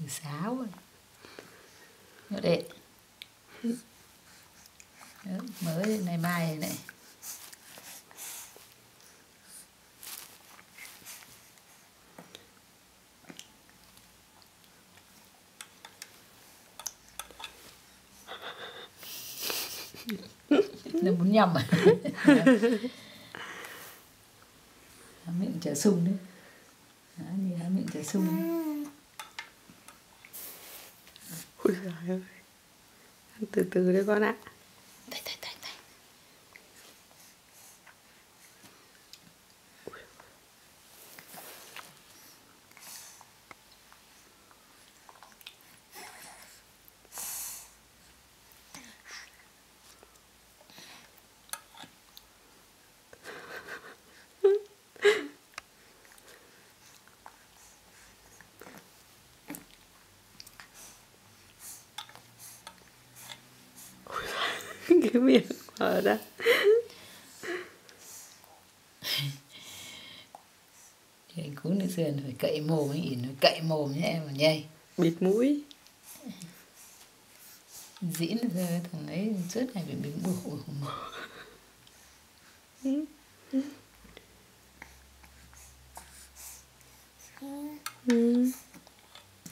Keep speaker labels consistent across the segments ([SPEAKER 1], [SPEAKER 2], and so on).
[SPEAKER 1] Sáo rồi. Nó đệ. Mới này mai này. Nó muốn nhầm à? Miệng chả sung đấy. Như miệng chả sung đấy.
[SPEAKER 2] Ôi giời ơi. Ăn từ từ đấy con ạ.
[SPEAKER 1] Đây.
[SPEAKER 2] Cái miệng mở ra.
[SPEAKER 1] Thì cú nữa sườn phải cậy mồm ấy, nó cậy mồm nhé em mà nhây.
[SPEAKER 2] Bịt mũi.
[SPEAKER 1] Diễn rồi thằng ấy suốt ngày bị bịt mũi.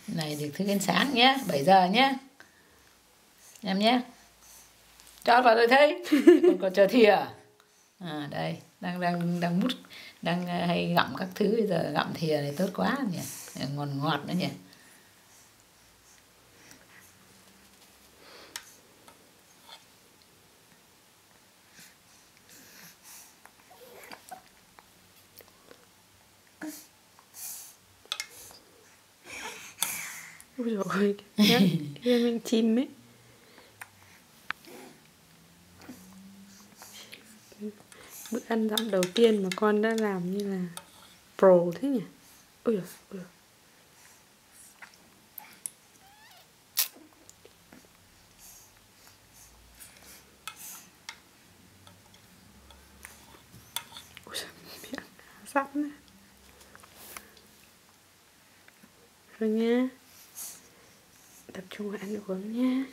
[SPEAKER 1] Này được thức ăn sáng nhé, 7 giờ nhé. Em nhé. Cho vào rồi thấy. Còn chờ thìa. À đây, đang mút, đang hay gặm các thứ, bây giờ gặm thìa này tốt quá nhỉ. Ngọt nữa nhỉ.
[SPEAKER 2] Ôi dồi ôi, cái mình chim ấy. Bữa ăn dặm đầu tiên mà con đã làm như là pro thế nhỉ. Ôi dồi ôi. Ôi dồi, miệng sẵn này. Rồi nha. Tập trung vào ăn uống nha.